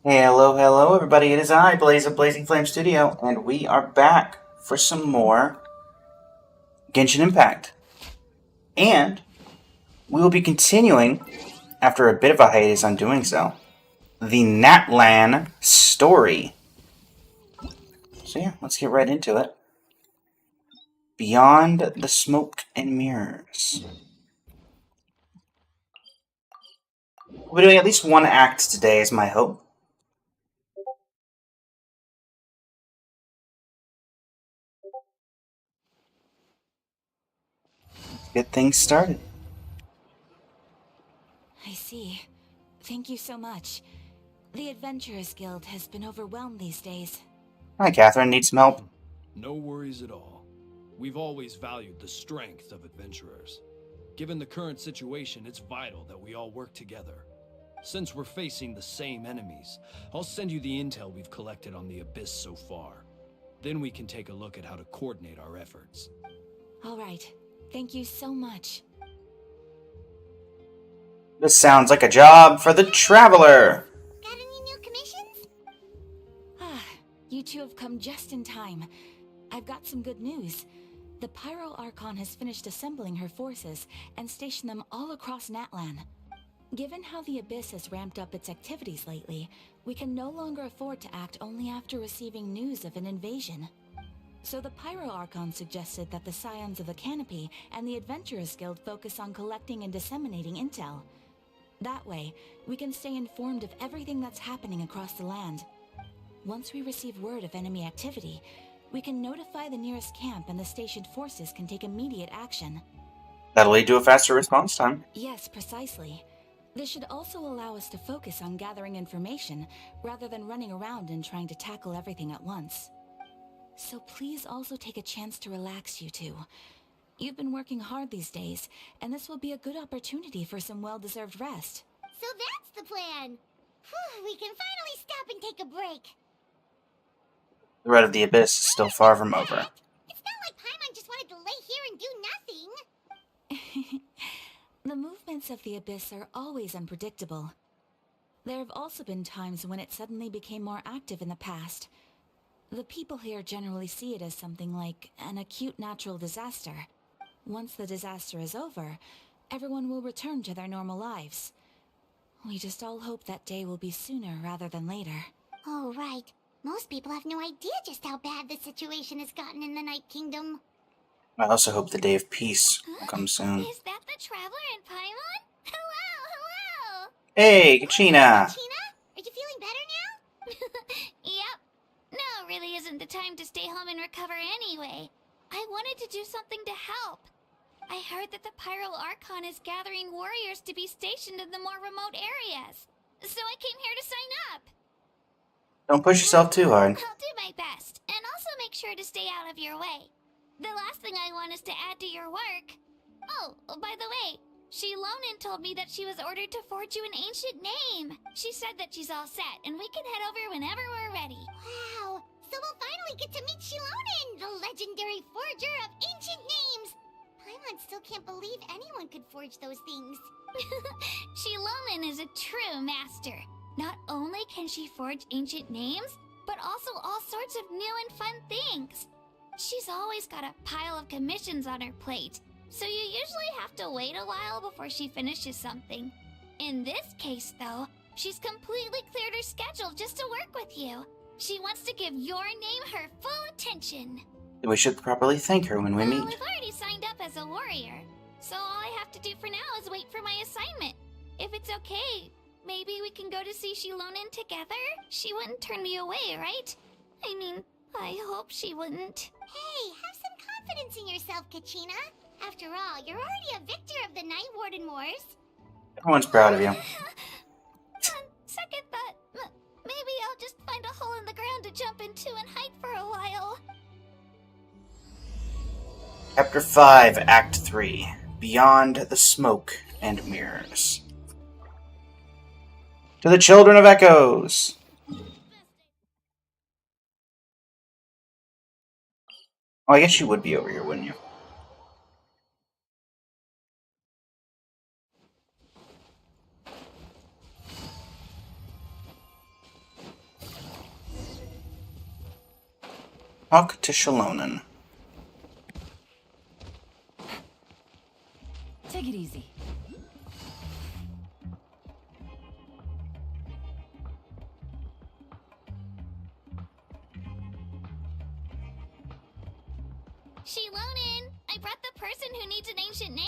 Hey, hello, everybody. It is I, Blaze of Blazing Flame Studio, and we are back for some more Genshin Impact. And we will be continuing, after a bit of a hiatus on doing so, the NATLAN story. So yeah, let's get right into it. Beyond the Smoke and Mirrors. We'll be doing at least one act today, is my hope. Let's get things started. I see. Thank you so much. The Adventurers Guild has been overwhelmed these days. Hi, Catherine. Need some help? No worries at all. We've always valued the strength of adventurers. Given the current situation, it's vital that we all work together. Since we're facing the same enemies, I'll send you the intel we've collected on the Abyss so far. Then we can take a look at how to coordinate our efforts. All right. Thank you so much. This sounds like a job for the Traveler. Got any new commissions? You two have come just in time. I've got some good news. The Pyro Archon has finished assembling her forces and stationed them all across NATLAN. Given how the Abyss has ramped up its activities lately, we can no longer afford to act only after receiving news of an invasion. So the Pyro Archon suggested that the Scions of the Canopy and the Adventurers Guild focus on collecting and disseminating intel. That way, we can stay informed of everything that's happening across the land. Once we receive word of enemy activity, we can notify the nearest camp and the stationed forces can take immediate action. That'll lead to a faster response time. Yes, precisely. This should also allow us to focus on gathering information rather than running around and trying to tackle everything at once. So please also take a chance to relax, you two. You've been working hard these days, and this will be a good opportunity for some well-deserved rest. So that's the plan. Whew, we can finally stop and take a break. The road of the Abyss is still far from over. It's not like Paimon just wanted to lay here and do nothing. The movements of the Abyss are always unpredictable. There have also been times when it suddenly became more active in the past. The people here generally see it as something like an acute natural disaster. Once the disaster is over, everyone will return to their normal lives. We just all hope that day will be sooner rather than later. Oh, right. Most people have no idea just how bad the situation has gotten in the Night Kingdom. I also hope the day of peace will come soon. Is that the Traveler and Paimon? Hello! Hey, Kachina! Tina, are you feeling better now? Yep. Now really isn't the time to stay home and recover anyway. I wanted to do something to help. I heard that the Pyro Archon is gathering warriors to be stationed in the more remote areas. So I came here to sign up. Don't push yourself too hard. I'll do my best, and also make sure to stay out of your way. The last thing I want is to add to your work. Oh, by the way, Shilonin told me that she was ordered to forge you an ancient name. She said that she's all set, and we can head over whenever we're ready. Wow, so we'll finally get to meet Shilonin, the legendary forger of ancient names. Paimon still can't believe anyone could forge those things. Shilonin is a true master. Not only can she forge ancient names, but also all sorts of new and fun things. She's always got a pile of commissions on her plate, so you usually have to wait a while before she finishes something. In this case, though, she's completely cleared her schedule just to work with you. She wants to give your name her full attention. We should properly thank her when we meet. I've already signed up as a warrior, so all I have to do for now is wait for my assignment. If it's okay, maybe we can go to see Shilonin together? She wouldn't turn me away, right? I mean, I hope she wouldn't. Hey, have some confidence in yourself, Kachina. After all, you're already a victor of the Night Warden Wars. Everyone's proud of you. On second thought, maybe I'll just find a hole in the ground to jump into and hide for a while. Chapter 5, Act 3. Beyond the Smoke and Mirrors. To the Children of Echoes! Oh, I guess you would be over here, wouldn't you? Talk to Shalonen. Take it easy. Shilonen, I brought the person who needs an ancient name.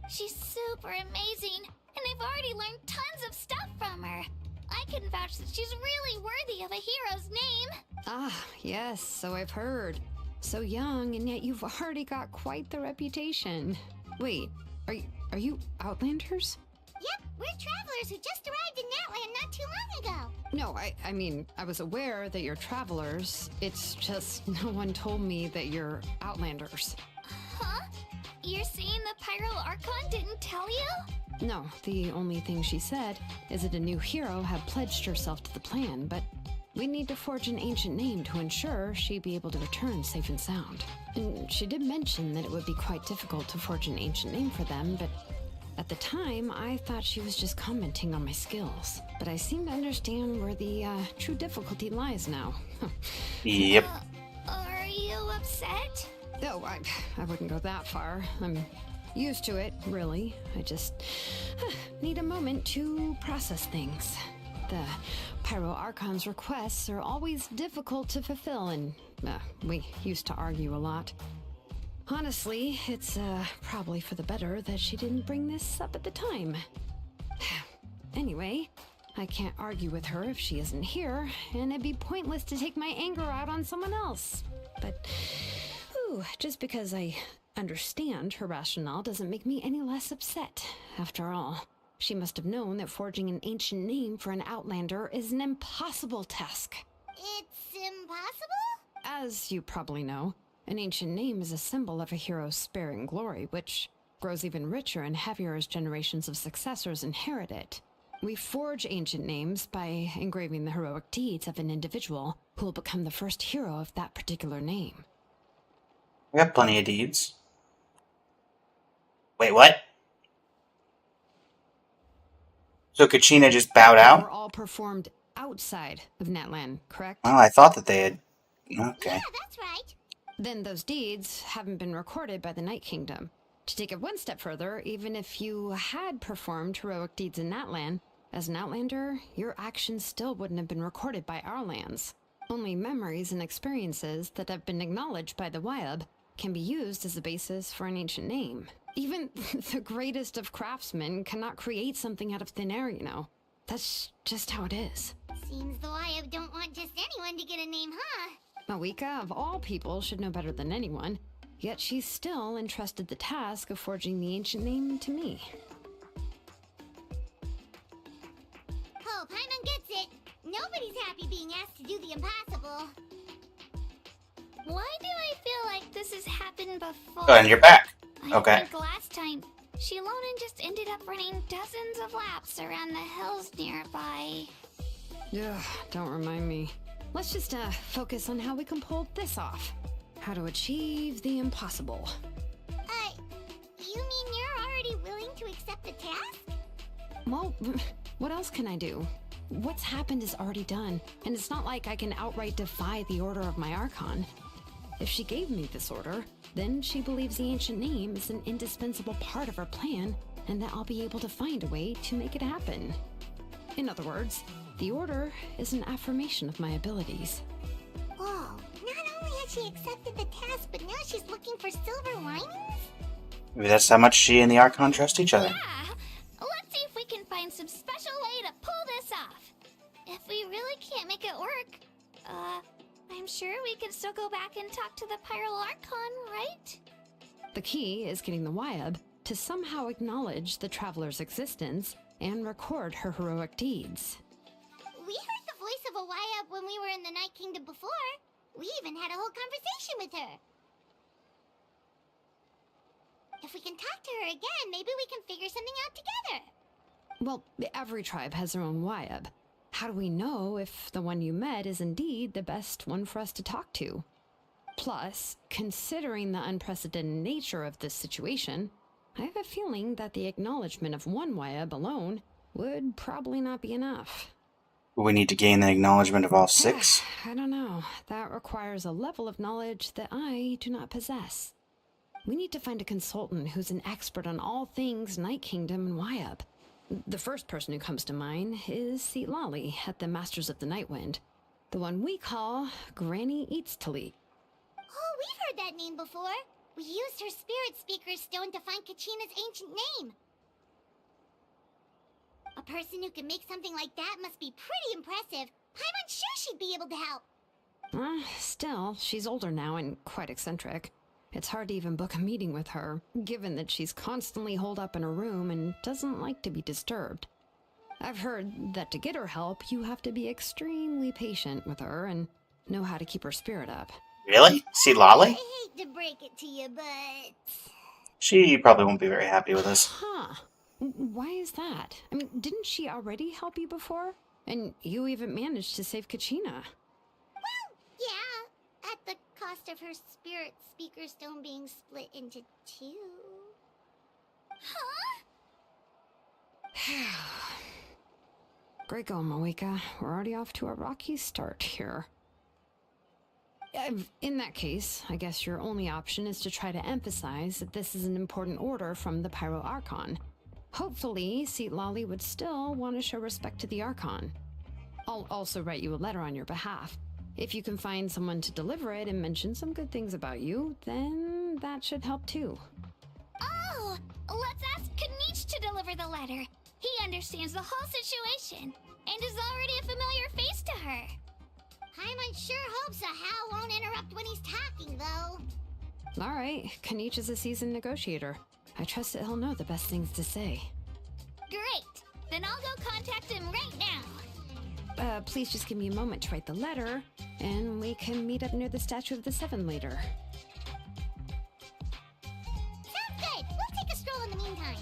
She's super amazing, and I've already learned tons of stuff from her. I can vouch that she's really worthy of a hero's name. Ah, yes, so I've heard. So young, and yet you've already got quite the reputation. Wait, are you Outlanders? Yep, we're travelers who just arrived in NATLAN not too long ago. No, I mean, I was aware that you're travelers. It's just no one told me that you're Outlanders. Huh? You're saying the Pyro Archon didn't tell you? No, the only thing she said is that a new hero had pledged herself to the plan, but we need to forge an ancient name to ensure she'd be able to return safe and sound. And she did mention that it would be quite difficult to forge an ancient name for them, but at the time, I thought she was just commenting on my skills. But I seem to understand where the true difficulty lies now. Yep. Are you upset? No, I wouldn't go that far. I'm used to it, really. I just need a moment to process things. The Pyro Archon's requests are always difficult to fulfill, and we used to argue a lot. Honestly, it's probably for the better that she didn't bring this up at the time. Anyway, I can't argue with her if she isn't here, and it'd be pointless to take my anger out on someone else. But, just because I understand her rationale doesn't make me any less upset. After all, she must have known that forging an ancient name for an Outlander is an impossible task. It's impossible? As you probably know, an ancient name is a symbol of a hero's spirit and glory, which grows even richer and heavier as generations of successors inherit it. We forge ancient names by engraving the heroic deeds of an individual who will become the first hero of that particular name. We have plenty of deeds. Wait, what? So Kachina just bowed They out? were all performed outside of NATLAN, correct? Well, I thought that they had... Okay. Yeah, that's right. Then those deeds haven't been recorded by the Night Kingdom. To take it one step further, even if you had performed heroic deeds in NATLAN, as an Outlander, your actions still wouldn't have been recorded by our lands. Only memories and experiences that have been acknowledged by the Wyab can be used as a basis for an ancient name. Even the greatest of craftsmen cannot create something out of thin air, you know. That's just how it is. Seems the Wyab don't want just anyone to get a name, huh? Mawika, of all people, should know better than anyone, yet she's still entrusted the task of forging the ancient name to me. Oh, Paimon gets it. Nobody's happy being asked to do the impossible. Why do I feel like this has happened before? Oh, and you're back. I Okay. think last time, Shilonen just ended up running dozens of laps around the hills nearby. Ugh, don't remind me. Let's just focus on how we can pull this off. How to achieve the impossible. You mean you're already willing to accept the task? Well, what else can I do? What's happened is already done, and it's not like I can outright defy the order of my Archon. If she gave me this order, then she believes the ancient name is an indispensable part of her plan, and that I'll be able to find a way to make it happen. In other words, the order is an affirmation of my abilities. Whoa, not only has she accepted the task, but now she's looking for silver linings? Maybe that's how much she and the Archon trust each other. Yeah! Let's see if we can find some special way to pull this off. If we really can't make it work, I'm sure we can still go back and talk to the Pyro Archon, right? The key is getting the Wyab to somehow acknowledge the traveler's existence and record her heroic deeds. We heard the voice of a Wyab when we were in the Night Kingdom before. We even had a whole conversation with her. If we can talk to her again, maybe we can figure something out together. Well, every tribe has their own Wyab. How do we know if the one you met is indeed the best one for us to talk to? Plus, considering the unprecedented nature of this situation, I have a feeling that the acknowledgement of one Wyab alone would probably not be enough. We need to gain the acknowledgement of all 6. I don't know. That requires a level of knowledge that I do not possess. We need to find a consultant who's an expert on all things Night Kingdom and Wyup. The first person who comes to mind is Lali at the Masters of the Nightwind, the one we call Granny Eats Talit. Oh, we've heard that name before. We used her spirit speaker stone to find Kachina's ancient name. A person who can make something like that must be pretty impressive. I'm unsure she'd be able to help. Still, she's older now and quite eccentric. It's hard to even book a meeting with her, given that she's constantly holed up in her room and doesn't like to be disturbed. I've heard that to get her help, you have to be extremely patient with her and know how to keep her spirit up. Really? See I Lolly? hate to break it to you, but... She probably won't be very happy with us. Huh. Why is that? I mean, didn't she already help you before? And you even managed to save Kachina. Well, yeah. At the cost of her spirit speaker stone being split into two. Huh? Great going, Moeka. We're already off to a rocky start here. In that case, I guess your only option is to try to emphasize that this is an important order from the Pyro Archon. Hopefully, Lali would still want to show respect to the Archon. I'll also write you a letter on your behalf. If you can find someone to deliver it and mention some good things about you, then that should help too. Oh, let's ask Kanich to deliver the letter. He understands the whole situation and is already a familiar face to her. Hyman sure hopes a Hal won't interrupt when he's talking, though. All right, Kanich is a seasoned negotiator. I trust that he'll know the best things to say. Great. Then I'll go contact him right now. Please just give me a moment to write the letter, and we can meet up near the Statue of the Seven later. Sounds good. We'll take a stroll in the meantime.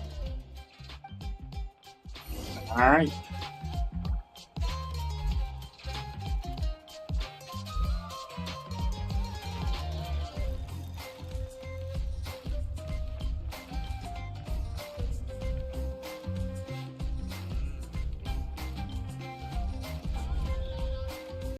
Alright.